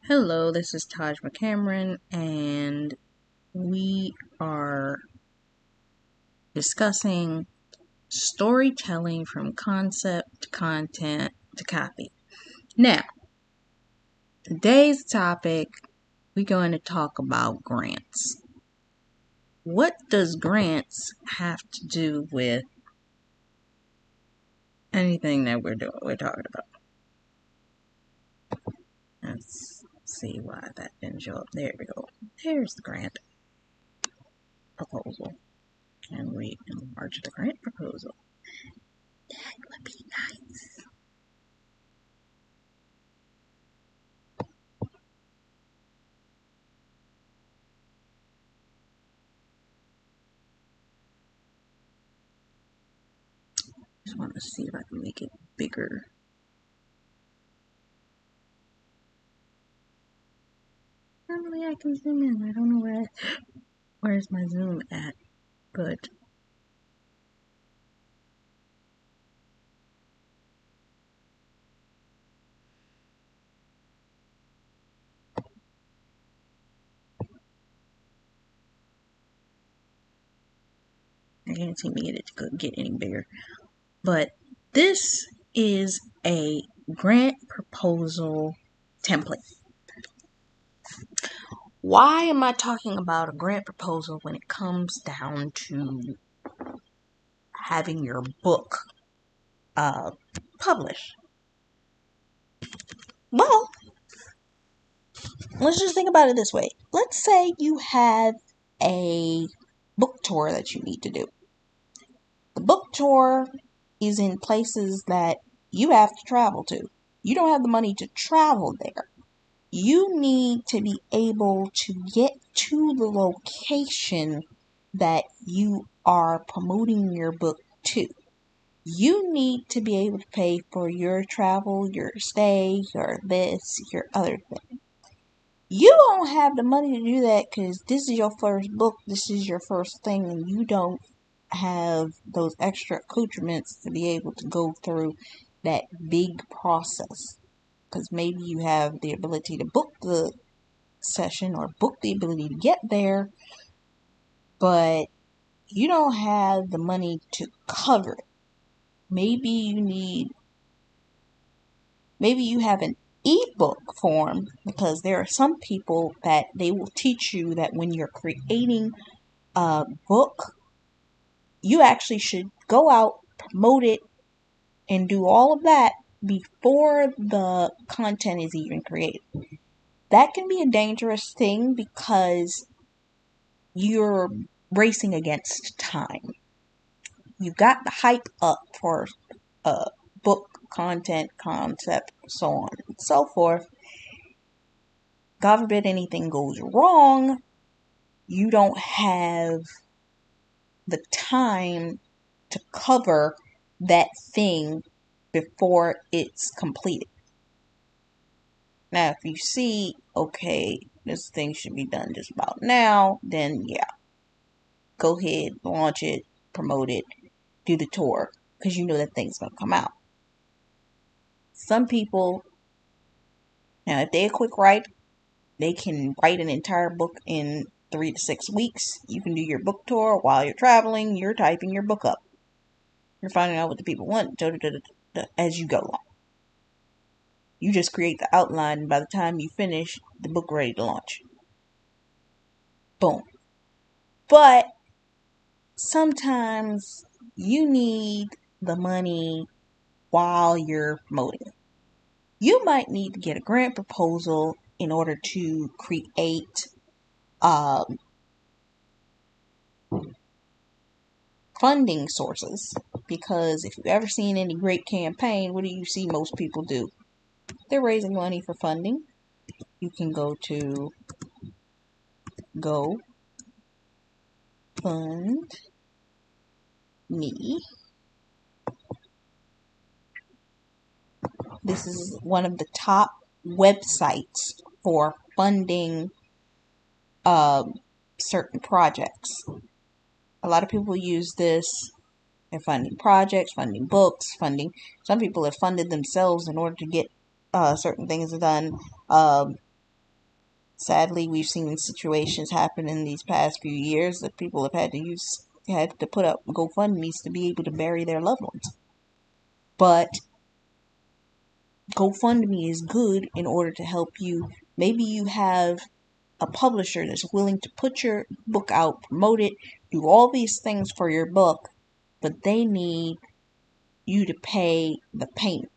Hello, this is Taj McCameron, and we are discussing storytelling from concept to content to copy. Now, today's topic, we're going to talk about grants. What does grants have to do with anything that we're talking about? Let's see why that didn't show up. There we go. There's the grant proposal. Can we enlarge the grant proposal? That would be nice. Just want to see if I can make it bigger. Normally I can zoom in. I don't know where's my zoom at, but I can't seem to get it to get any bigger. But this is a grant proposal template. Why am I talking about a grant proposal when it comes down to having your book published? Well, let's just think about it this way. Let's say you have a book tour that you need to do. The book tour is in places that you have to travel to. You don't have the money to travel there. You need to be able to get to the location that you are promoting your book to. You need to be able to pay for your travel, your stay, your this, your other thing. You don't have the money to do that because this is your first book, this is your first thing, and you don't have those extra accoutrements to be able to go through that big process. Because maybe you have the ability to book the session or book the ability to get there, but you don't have the money to cover it. Maybe you have an ebook form, because there are some people that they will teach you that when you're creating a book, you actually should go out, promote it, and do all of that before the content is even created. That can be a dangerous thing because you're racing against time. You've got the hype up for book content, concept, so on and so forth. God forbid anything goes wrong, you don't have the time to cover that thing before it's completed. Now, if you see, okay, this thing should be done just about now, then yeah, go ahead, launch it, promote it, do the tour, because you know that thing's going to come out. Some people, now if they're a quick write, they can write an entire book in 3 to 6 weeks. You can do your book tour while you're traveling, you're typing your book up. You're finding out what the people want as you go along. You just create the outline, and by the time you finish, the book ready to launch. Boom. But sometimes you need the money while you're promoting. You might need to get a grant proposal in order to create funding sources. Because if you've ever seen any great campaign, what do you see most people do? They're raising money for funding. You can go to Go Fund Me. This is one of the top websites for funding certain projects. A lot of people use this. They're funding projects, funding books, funding. Some people have funded themselves in order to get certain things done. Sadly, we've seen situations happen in these past few years that people have had to put up GoFundMe's to be able to bury their loved ones. But GoFundMe is good in order to help you. Maybe you have a publisher that's willing to put your book out, promote it, do all these things for your book, but they need you to pay the payment.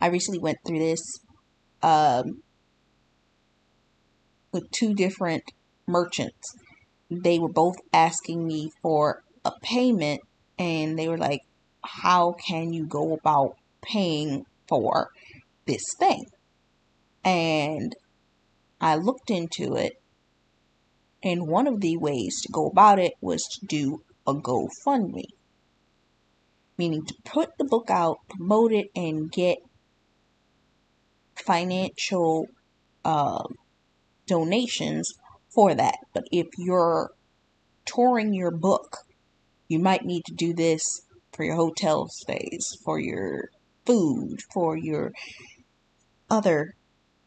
I recently went through this with two different merchants. They were both asking me for a payment, and they were like, how can you go about paying for this thing? And I looked into it, and one of the ways to go about it was to do a GoFundMe, meaning to put the book out, promote it, and get financial donations for that. But if you're touring your book, you might need to do this for your hotel stays, for your food, for your other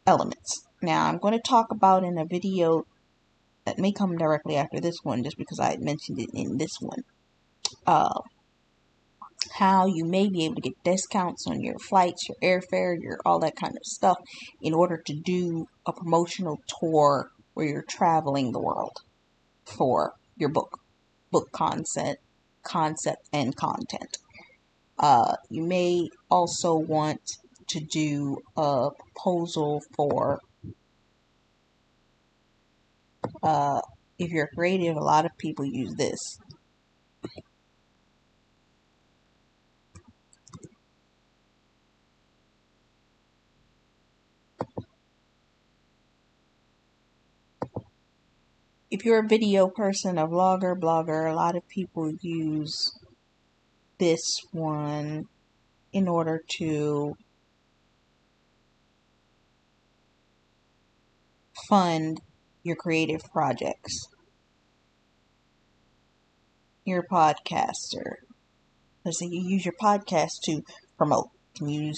elements. Now, I'm going to talk about in a video that may come directly after this one, just because I had mentioned it in this one, how you may be able to get discounts on your flights, your airfare, your all that kind of stuff in order to do a promotional tour where you're traveling the world for your book concept and content. You may also want to do a proposal for, if you're creative, a lot of people use this. If you're a video person, a vlogger, blogger, a lot of people use this one in order to fund your creative projects. You're a podcaster. Let's say you use your podcast to promote. You can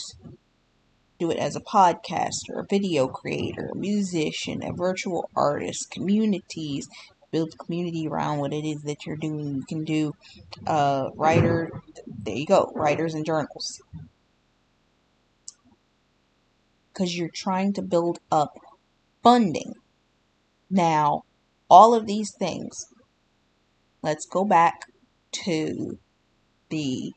do it as a podcaster, a video creator, a musician, a virtual artist, communities. Build a community around what it is that you're doing. You can do writer. There you go, writers and journals. Because you're trying to build up funding. Now, all of these things, let's go back to the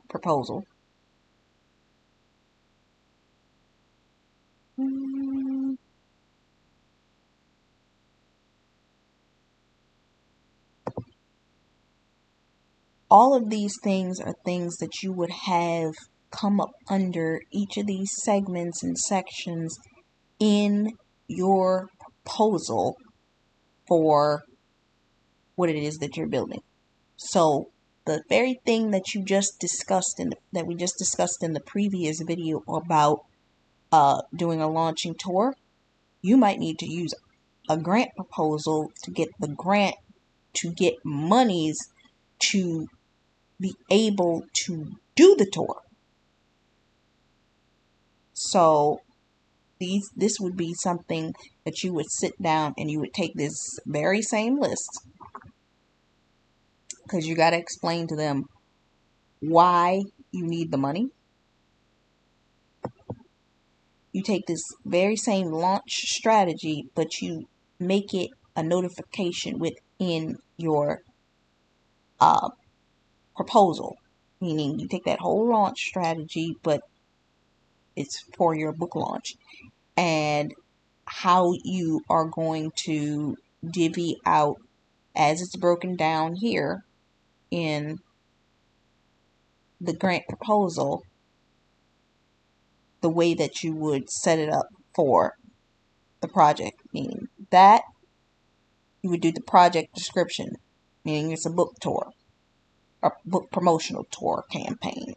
proposal. All of these things are things that you would have come up under each of these segments and sections in your proposal for what it is that you're building. So the very thing that you just discussed that we just discussed in the previous video about doing a launching tour, you might need to use a grant proposal to get the grant to get monies to be able to do the tour. So this would be something that you would sit down and you would take this very same list, because you got to explain to them why you need the money. You take this very same launch strategy, but you make it a notification within your proposal. Meaning you take that whole launch strategy, but it's for your book launch, and how you are going to divvy out, as it's broken down here in the grant proposal, the way that you would set it up for the project. Meaning that you would do the project description, meaning it's a book tour, a book promotional tour campaign.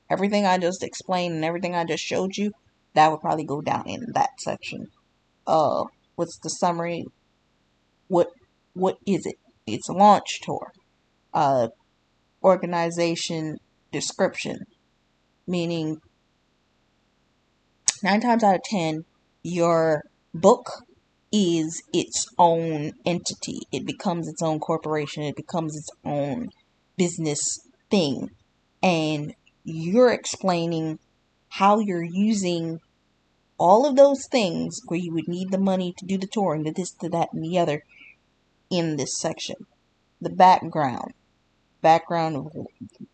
Everything I just explained and everything I just showed you, that would probably go down in that section. What's the summary? What is it? It's a launch tour. Organization description, meaning 9 times out of 10, your book is its own entity. It becomes its own corporation. It becomes its own business thing. And you're explaining how you're using all of those things where you would need the money to do the touring, the this, to that, and the other in this section. The background. Background of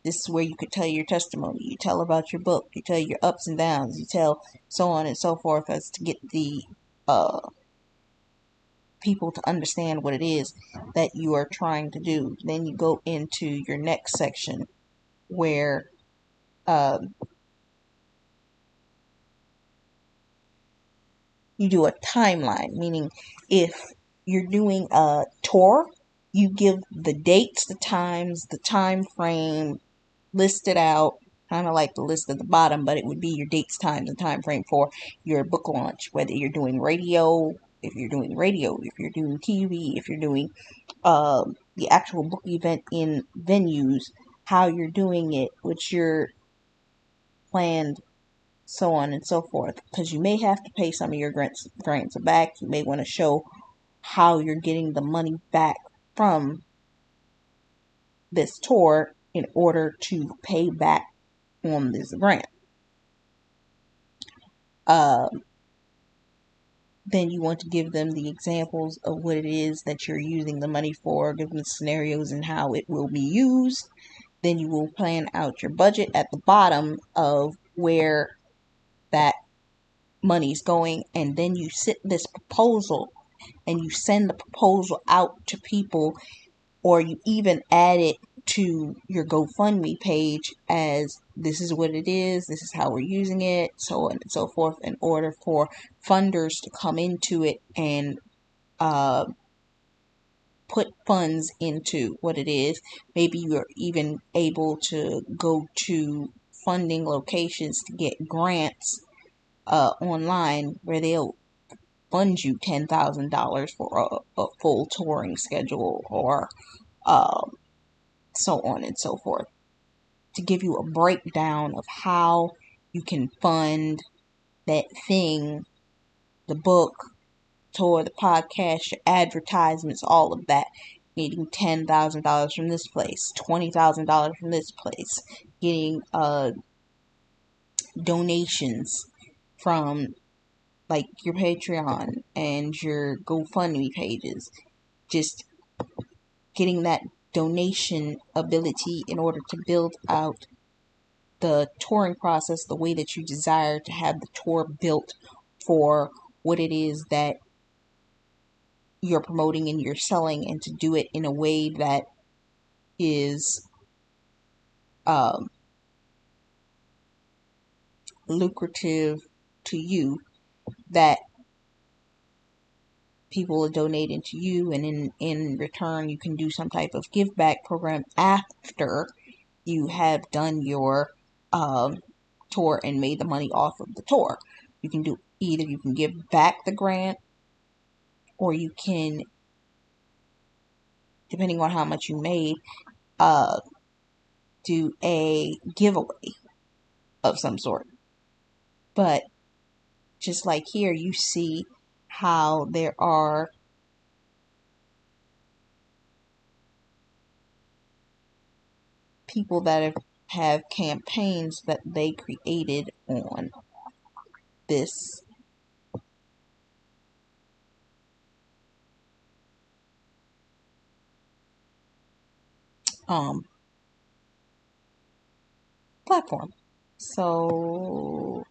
this is where you could tell your testimony. You tell about your book. You tell your ups and downs. You tell so on and so forth as to get the people to understand what it is that you are trying to do. Then you go into your next section where you do a timeline, meaning if you're doing a tour, you give the dates, the times, the time frame listed out, kind of like the list at the bottom, but it would be your dates, times, and time frame for your book launch, whether you're doing radio, if you're doing radio, if you're doing TV, if you're doing the actual book event in venues, how you're doing it, what's your planned, so on and so forth. Because you may have to pay some of your grants back. You may want to show how you're getting the money back from this tour in order to pay back on this grant. Then you want to give them the examples of what it is that you're using the money for, give them the scenarios and how it will be used. Then you will plan out your budget at the bottom of where that money's going, and then you sit this proposal and you send the proposal out to people, or you even add it to your GoFundMe page as this is what it is, this is how we're using it, so on and so forth, in order for funders to come into it and put funds into what it is. Maybe you're even able to go to funding locations to get grants online where they'll fund you $10,000 for a full touring schedule, or so on and so forth, to give you a breakdown of how you can fund that thing, the book, tour, the podcast, your advertisements, all of that. Getting $10,000 from this place, $20,000 from this place, getting donations from like your Patreon and your GoFundMe pages. Just getting that donation ability in order to build out the touring process the way that you desire to have the tour built for what it is that you're promoting and you're selling, and to do it in a way that is lucrative to you, that people are donating to you, and in return you can do some type of give back program after you have done your tour and made the money off of the tour. You can do either you can give back the grant, or you can, depending on how much you made, do a giveaway of some sort. But just like here, you see how there are people that have campaigns that they created on this platform. So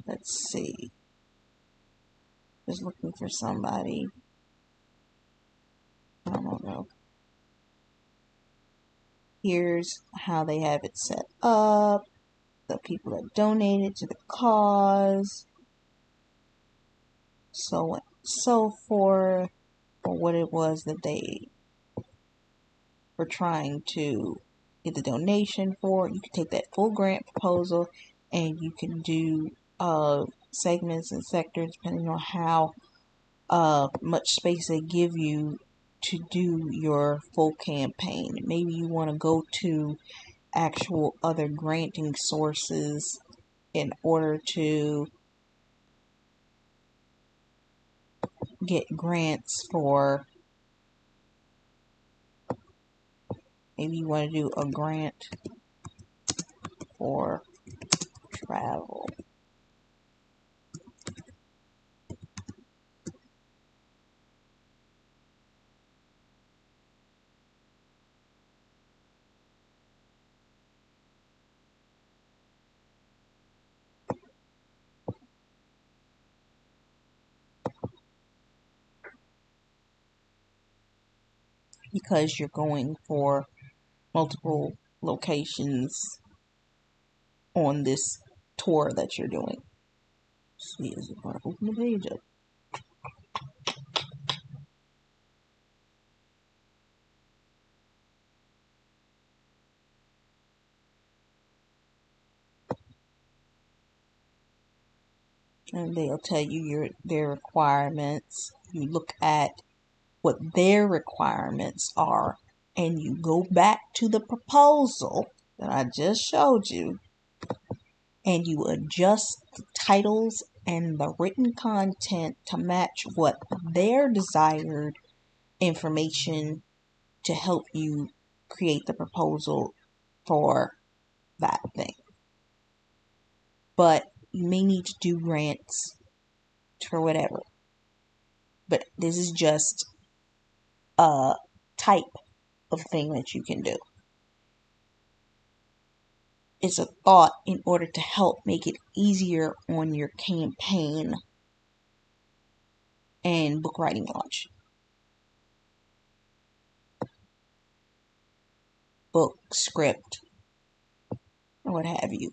let's see. Just looking for somebody. I don't know. Here's how they have it set up. The people that donated to the cause. So on and so forth. Or what it was that they were trying to get the donation for. You can take that full grant proposal and you can do segments and sectors depending on how much space they give you to do your full campaign. Maybe you want to go to actual other granting sources in order to get grants for, maybe you want to do a grant for travel. Because you're going for multiple locations on this tour that you're doing. See, is it going to open the page up? And they'll tell you their requirements. You look at what their requirements are, and you go back to the proposal that I just showed you, and you adjust the titles and the written content to match what their desired information to help you create the proposal for that thing. But you may need to do grants for whatever. But this is just a type of thing that you can do. It's a thought in order to help make it easier on your campaign and book writing launch. Book, script, or what have you.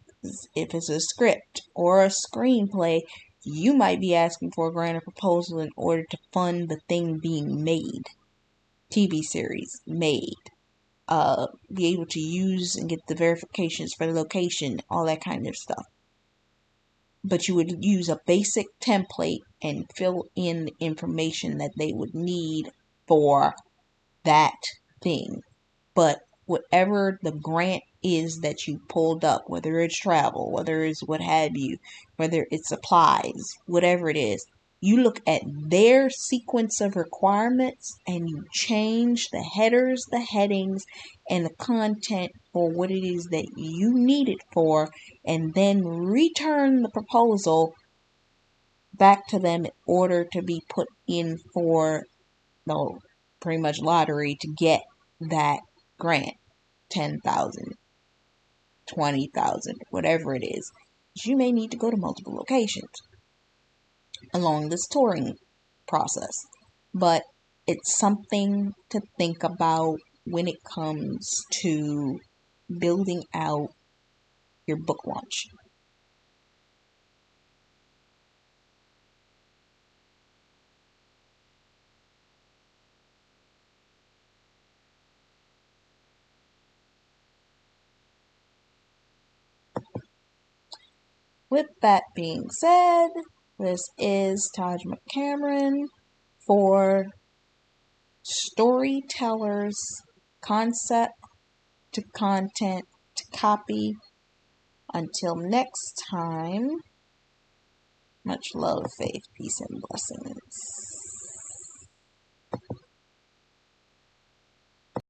If it's a script or a screenplay, you might be asking for a grant or proposal in order to fund the thing being made. TV series made. Be able to use and get the verifications for the location, all that kind of stuff. But you would use a basic template and fill in the information that they would need for that thing. But whatever the grant is that you pulled up, whether it's travel, whether it's what have you, whether it's supplies, whatever it is, you look at their sequence of requirements and you change the headers, the headings, and the content for what it is that you need it for, and then return the proposal back to them in order to be put in for the pretty much lottery to get that grant. 10,000, 20,000, whatever it is. You may need to go to multiple locations along this touring process. But it's something to think about when it comes to building out your book launch. With that being said, this is Taj McCameron for Storytellers Concept to Content to Copy. Until next time, much love, faith, peace, and blessings.